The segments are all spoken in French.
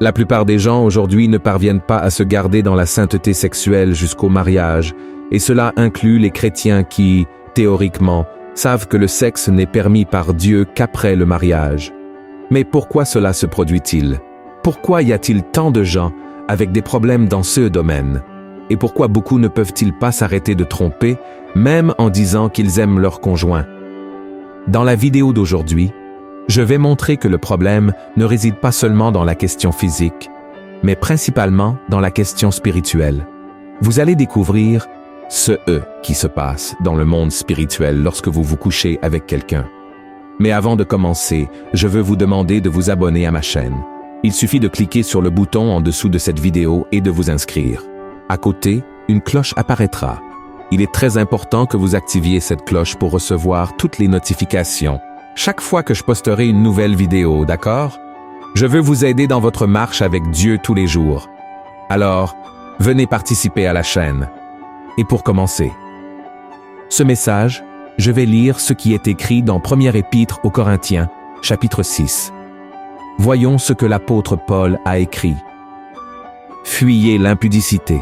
La plupart des gens aujourd'hui ne parviennent pas à se garder dans la sainteté sexuelle jusqu'au mariage, et cela inclut les chrétiens qui, théoriquement, savent que le sexe n'est permis par Dieu qu'après le mariage. Mais pourquoi cela se produit-il? Pourquoi y a-t-il tant de gens avec des problèmes dans ce domaine? Et pourquoi beaucoup ne peuvent-ils pas s'arrêter de tromper, même en disant qu'ils aiment leur conjoint? Dans la vidéo d'aujourd'hui, je vais montrer que le problème ne réside pas seulement dans la question physique, mais principalement dans la question spirituelle. Vous allez découvrir ce qui se passe dans le monde spirituel lorsque vous vous couchez avec quelqu'un. Mais avant de commencer, je veux vous demander de vous abonner à ma chaîne. Il suffit de cliquer sur le bouton en dessous de cette vidéo et de vous inscrire. À côté, une cloche apparaîtra. Il est très important que vous activiez cette cloche pour recevoir toutes les notifications chaque fois que je posterai une nouvelle vidéo, d'accord? Je veux vous aider dans votre marche avec Dieu tous les jours. Alors, venez participer à la chaîne. Et pour commencer, ce message, je vais lire ce qui est écrit dans Première Épître aux Corinthiens, chapitre 6. Voyons ce que l'apôtre Paul a écrit. Fuyez l'impudicité.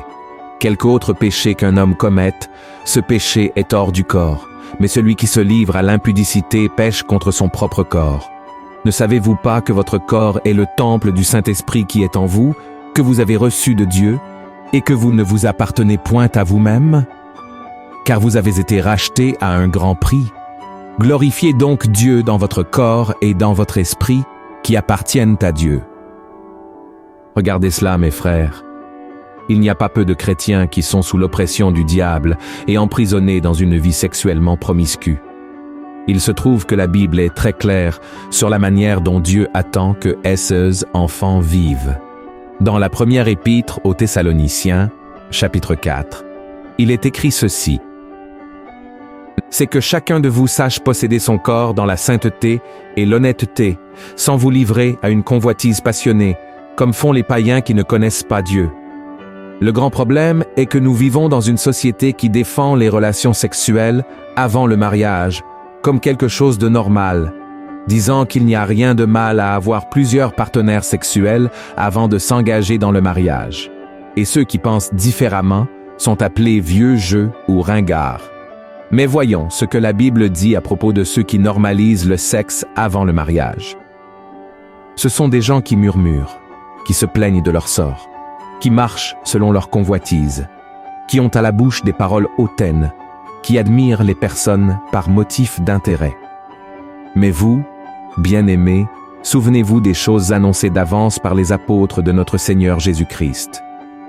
Quelque autre péché qu'un homme commette, ce péché est hors du corps. Mais celui qui se livre à l'impudicité pêche contre son propre corps. Ne savez-vous pas que votre corps est le temple du Saint-Esprit qui est en vous, que vous avez reçu de Dieu, et que vous ne vous appartenez point à vous-même? Car vous avez été rachetés à un grand prix. Glorifiez donc Dieu dans votre corps et dans votre esprit, qui appartiennent à Dieu. Regardez cela, mes frères. Il n'y a pas peu de chrétiens qui sont sous l'oppression du diable et emprisonnés dans une vie sexuellement promiscue. Il se trouve que la Bible est très claire sur la manière dont Dieu attend que ses enfants vivent. Dans la première épître aux Thessaloniciens, chapitre 4, il est écrit ceci. C'est que chacun de vous sache posséder son corps dans la sainteté et l'honnêteté, sans vous livrer à une convoitise passionnée, comme font les païens qui ne connaissent pas Dieu. Le grand problème est que nous vivons dans une société qui défend les relations sexuelles avant le mariage, comme quelque chose de normal, disant qu'il n'y a rien de mal à avoir plusieurs partenaires sexuels avant de s'engager dans le mariage. Et ceux qui pensent différemment sont appelés vieux jeux ou ringards. Mais voyons ce que la Bible dit à propos de ceux qui normalisent le sexe avant le mariage. Ce sont des gens qui murmurent, qui se plaignent de leur sort, qui marchent selon leur convoitise, qui ont à la bouche des paroles hautaines, qui admirent les personnes par motif d'intérêt. Mais vous, bien-aimés, souvenez-vous des choses annoncées d'avance par les apôtres de notre Seigneur Jésus-Christ.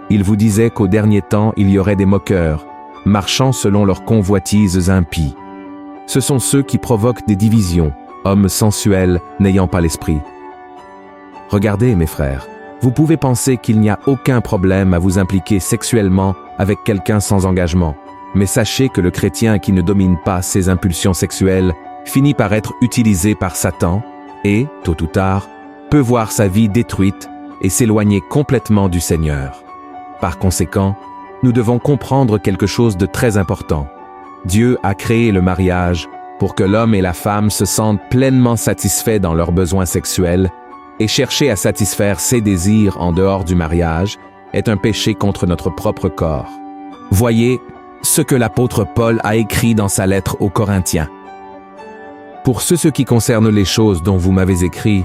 Ils vous disaient qu'au dernier temps, il y aurait des moqueurs, marchant selon leurs convoitises impies. Ce sont ceux qui provoquent des divisions, hommes sensuels n'ayant pas l'esprit. Regardez, mes frères, vous pouvez penser qu'il n'y a aucun problème à vous impliquer sexuellement avec quelqu'un sans engagement, mais sachez que le chrétien qui ne domine pas ses impulsions sexuelles finit par être utilisé par Satan et, tôt ou tard, peut voir sa vie détruite et s'éloigner complètement du Seigneur. Par conséquent, nous devons comprendre quelque chose de très important. Dieu a créé le mariage pour que l'homme et la femme se sentent pleinement satisfaits dans leurs besoins sexuels, et chercher à satisfaire ses désirs en dehors du mariage est un péché contre notre propre corps. Voyez ce que l'apôtre Paul a écrit dans sa lettre aux Corinthiens. Pour ce qui concerne les choses dont vous m'avez écrit,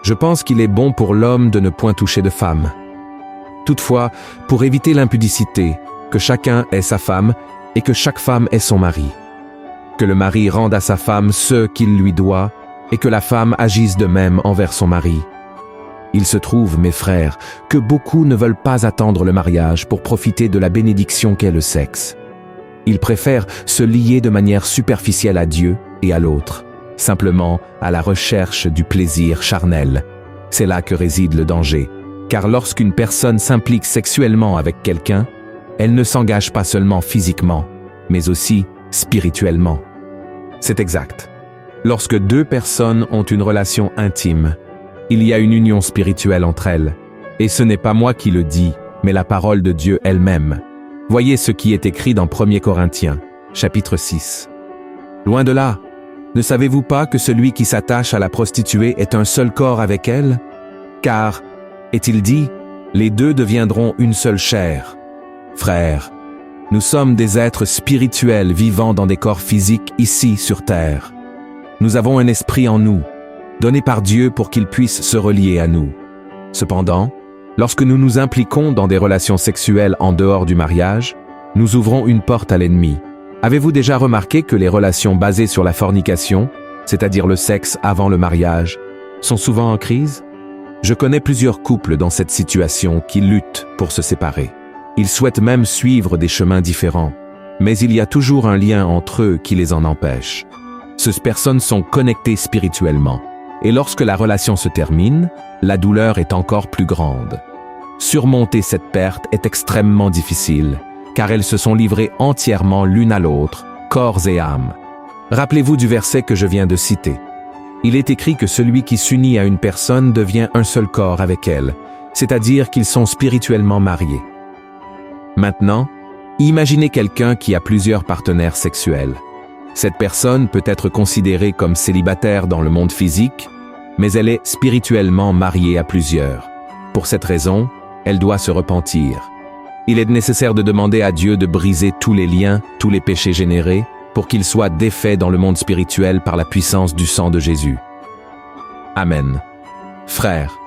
je pense qu'il est bon pour l'homme de ne point toucher de femme. Toutefois, pour éviter l'impudicité, que chacun ait sa femme et que chaque femme ait son mari. Que le mari rende à sa femme ce qu'il lui doit, et que la femme agisse de même envers son mari. Il se trouve, mes frères, que beaucoup ne veulent pas attendre le mariage pour profiter de la bénédiction qu'est le sexe. Ils préfèrent se lier de manière superficielle à Dieu et à l'autre, simplement à la recherche du plaisir charnel. C'est là que réside le danger, car lorsqu'une personne s'implique sexuellement avec quelqu'un, elle ne s'engage pas seulement physiquement, mais aussi spirituellement. C'est exact. Lorsque deux personnes ont une relation intime, il y a une union spirituelle entre elles. Et ce n'est pas moi qui le dis, mais la parole de Dieu elle-même. Voyez ce qui est écrit dans 1 Corinthiens, chapitre 6. Loin de là, ne savez-vous pas que celui qui s'attache à la prostituée est un seul corps avec elle? Car Est-il dit, les deux deviendront une seule chair? Frères, nous sommes des êtres spirituels vivant dans des corps physiques ici sur terre. Nous avons un esprit en nous, donné par Dieu pour qu'il puisse se relier à nous. Cependant, lorsque nous nous impliquons dans des relations sexuelles en dehors du mariage, nous ouvrons une porte à l'ennemi. Avez-vous déjà remarqué que les relations basées sur la fornication, c'est-à-dire le sexe avant le mariage, sont souvent en crise? Je connais plusieurs couples dans cette situation qui luttent pour se séparer. Ils souhaitent même suivre des chemins différents, mais il y a toujours un lien entre eux qui les en empêche. Ces personnes sont connectées spirituellement, et lorsque la relation se termine, la douleur est encore plus grande. Surmonter cette perte est extrêmement difficile, car elles se sont livrées entièrement l'une à l'autre, corps et âme. Rappelez-vous du verset que je viens de citer. Il est écrit que celui qui s'unit à une personne devient un seul corps avec elle, c'est-à-dire qu'ils sont spirituellement mariés. Maintenant, imaginez quelqu'un qui a plusieurs partenaires sexuels. Cette personne peut être considérée comme célibataire dans le monde physique, mais elle est spirituellement mariée à plusieurs. Pour cette raison, elle doit se repentir. Il est nécessaire de demander à Dieu de briser tous les liens, tous les péchés générés, pour qu'ils soient défaits dans le monde spirituel par la puissance du sang de Jésus. Amen. Frères,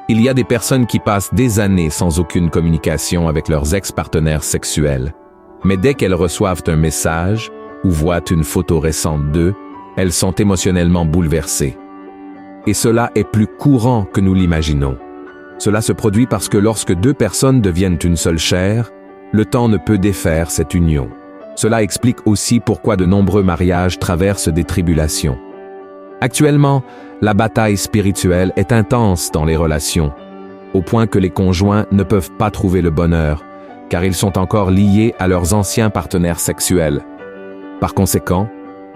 il y a des personnes qui passent des années sans aucune communication avec leurs ex-partenaires sexuels, mais dès qu'elles reçoivent un message ou voient une photo récente d'eux, elles sont émotionnellement bouleversées. Et cela est plus courant que nous l'imaginons. Cela se produit parce que lorsque deux personnes deviennent une seule chair, le temps ne peut défaire cette union. Cela explique aussi pourquoi de nombreux mariages traversent des tribulations. Actuellement, la bataille spirituelle est intense dans les relations, au point que les conjoints ne peuvent pas trouver le bonheur, car ils sont encore liés à leurs anciens partenaires sexuels. Par conséquent,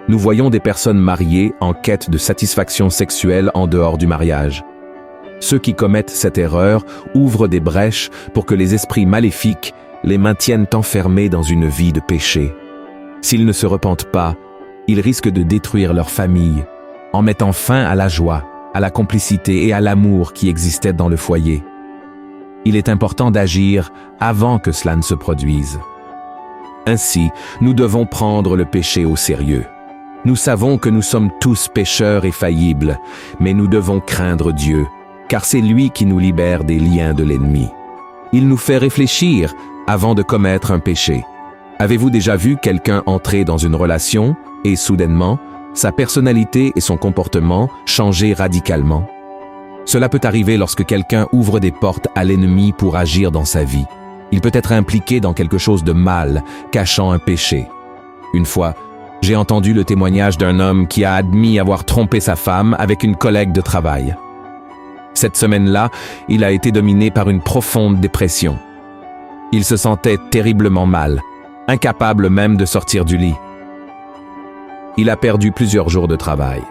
nous voyons des personnes mariées en quête de satisfaction sexuelle en dehors du mariage. Ceux qui commettent cette erreur ouvrent des brèches pour que les esprits maléfiques les maintiennent enfermés dans une vie de péché. S'ils ne se repentent pas, ils risquent de détruire leur famille, en mettant fin à la joie, à la complicité et à l'amour qui existaient dans le foyer. Il est important d'agir avant que cela ne se produise. Ainsi, nous devons prendre le péché au sérieux. Nous savons que nous sommes tous pécheurs et faillibles, mais nous devons craindre Dieu, car c'est lui qui nous libère des liens de l'ennemi. Il nous fait réfléchir avant de commettre un péché. Avez-vous déjà vu quelqu'un entrer dans une relation et soudainement, sa personnalité et son comportement changer radicalement? Cela peut arriver lorsque quelqu'un ouvre des portes à l'ennemi pour agir dans sa vie. Il peut être impliqué dans quelque chose de mal, cachant un péché. Une fois, j'ai entendu le témoignage d'un homme qui a admis avoir trompé sa femme avec une collègue de travail. Cette semaine-là, il a été dominé par une profonde dépression. Il se sentait terriblement mal, incapable même de sortir du lit. Il a perdu plusieurs jours de travail,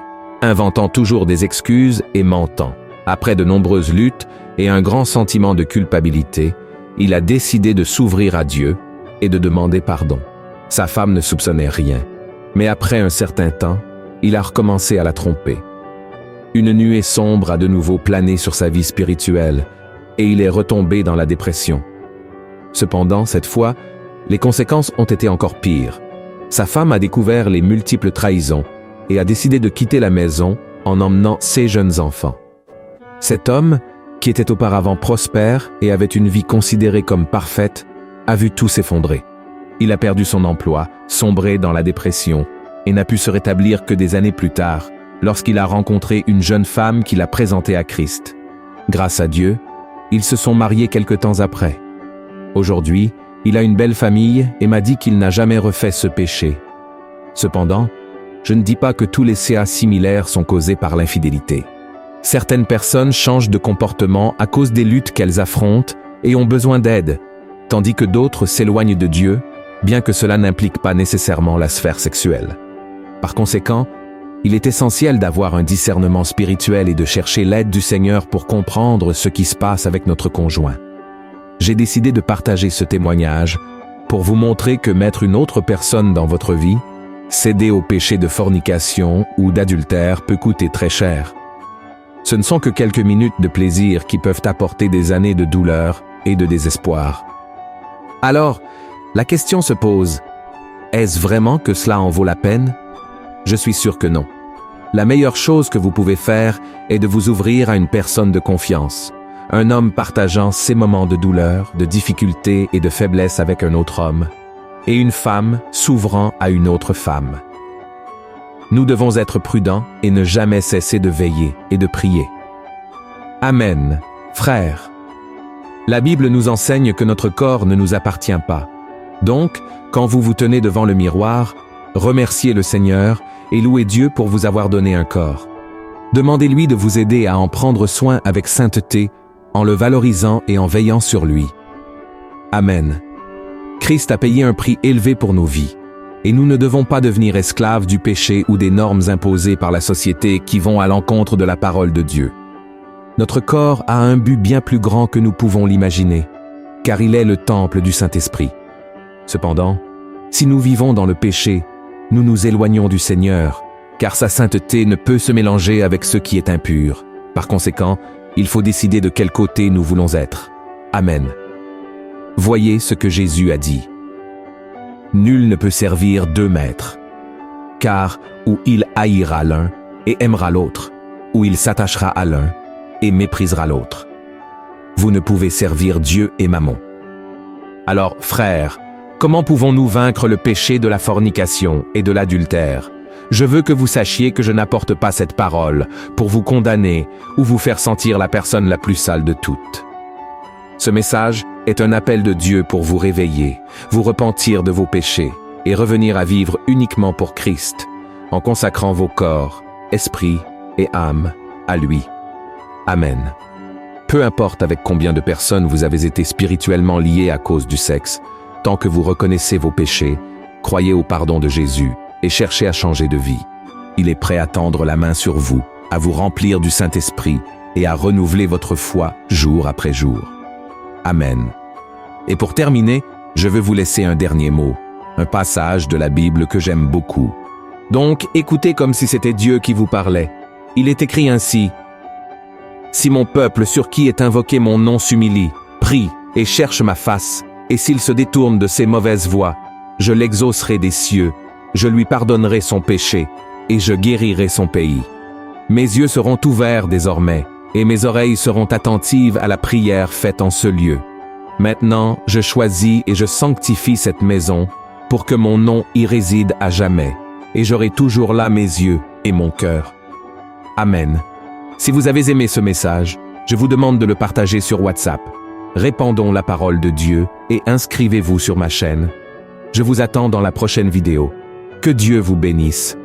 inventant toujours des excuses et mentant. Après de nombreuses luttes et un grand sentiment de culpabilité, il a décidé de s'ouvrir à Dieu et de demander pardon. Sa femme ne soupçonnait rien, mais après un certain temps, il a recommencé à la tromper. Une nuée sombre a de nouveau plané sur sa vie spirituelle et il est retombé dans la dépression. Cependant, cette fois, les conséquences ont été encore pires. Sa femme a découvert les multiples trahisons et a décidé de quitter la maison en emmenant ses jeunes enfants. Cet homme, qui était auparavant prospère et avait une vie considérée comme parfaite, a vu tout s'effondrer. Il a perdu son emploi, sombré dans la dépression et n'a pu se rétablir que des années plus tard, lorsqu'il a rencontré une jeune femme qui l'a présentée à Christ. Grâce à Dieu, ils se sont mariés quelque temps après. Aujourd'hui, il a une belle famille et m'a dit qu'il n'a jamais refait ce péché. Cependant, je ne dis pas que tous les CA similaires sont causés par l'infidélité. Certaines personnes changent de comportement à cause des luttes qu'elles affrontent et ont besoin d'aide, tandis que d'autres s'éloignent de Dieu, bien que cela n'implique pas nécessairement la sphère sexuelle. Par conséquent, il est essentiel d'avoir un discernement spirituel et de chercher l'aide du Seigneur pour comprendre ce qui se passe avec notre conjoint. J'ai décidé de partager ce témoignage pour vous montrer que mettre une autre personne dans votre vie, céder au péché de fornication ou d'adultère peut coûter très cher. Ce ne sont que quelques minutes de plaisir qui peuvent apporter des années de douleur et de désespoir. Alors, la question se pose, est-ce vraiment que cela en vaut la peine? Je suis sûr que non. La meilleure chose que vous pouvez faire est de vous ouvrir à une personne de confiance, un homme partageant ses moments de douleur, de difficulté et de faiblesse avec un autre homme, et une femme s'ouvrant à une autre femme. Nous devons être prudents et ne jamais cesser de veiller et de prier. Amen, frères. La Bible nous enseigne que notre corps ne nous appartient pas. Donc, quand vous vous tenez devant le miroir, remerciez le Seigneur et louez Dieu pour vous avoir donné un corps. Demandez-lui de vous aider à en prendre soin avec sainteté, en le valorisant et en veillant sur lui. Amen. Christ a payé un prix élevé pour nos vies, et nous ne devons pas devenir esclaves du péché ou des normes imposées par la société qui vont à l'encontre de la parole de Dieu. Notre corps a un but bien plus grand que nous pouvons l'imaginer, car il est le temple du Saint-Esprit. Cependant, si nous vivons dans le péché, nous nous éloignons du Seigneur, car sa sainteté ne peut se mélanger avec ce qui est impur. Par conséquent, il faut décider de quel côté nous voulons être. Amen. Voyez ce que Jésus a dit. Nul ne peut servir 2 maîtres, car ou il haïra l'un et aimera l'autre, ou il s'attachera à l'un et méprisera l'autre. Vous ne pouvez servir Dieu et Mammon. Alors, frères, comment pouvons-nous vaincre le péché de la fornication et de l'adultère? Je veux que vous sachiez que je n'apporte pas cette parole pour vous condamner ou vous faire sentir la personne la plus sale de toutes. Ce message est un appel de Dieu pour vous réveiller, vous repentir de vos péchés et revenir à vivre uniquement pour Christ, en consacrant vos corps, esprit et âme à lui. Amen. Peu importe avec combien de personnes vous avez été spirituellement liés à cause du sexe, tant que vous reconnaissez vos péchés, croyez au pardon de Jésus et cherchez à changer de vie. Il est prêt à tendre la main sur vous, à vous remplir du Saint-Esprit et à renouveler votre foi jour après jour. Amen. Et pour terminer, je veux vous laisser un dernier mot, un passage de la Bible que j'aime beaucoup. Donc, écoutez comme si c'était Dieu qui vous parlait. Il est écrit ainsi: « Si mon peuple sur qui est invoqué mon nom s'humilie, prie et cherche ma face, et s'il se détourne de ses mauvaises voies, je l'exaucerai des cieux, je lui pardonnerai son péché, et je guérirai son pays. Mes yeux seront ouverts désormais, et mes oreilles seront attentives à la prière faite en ce lieu. Maintenant, je choisis et je sanctifie cette maison, pour que mon nom y réside à jamais, et j'aurai toujours là mes yeux et mon cœur. Amen. Si vous avez aimé ce message, je vous demande de le partager sur WhatsApp. Répandons la parole de Dieu et inscrivez-vous sur ma chaîne. Je vous attends dans la prochaine vidéo. Que Dieu vous bénisse.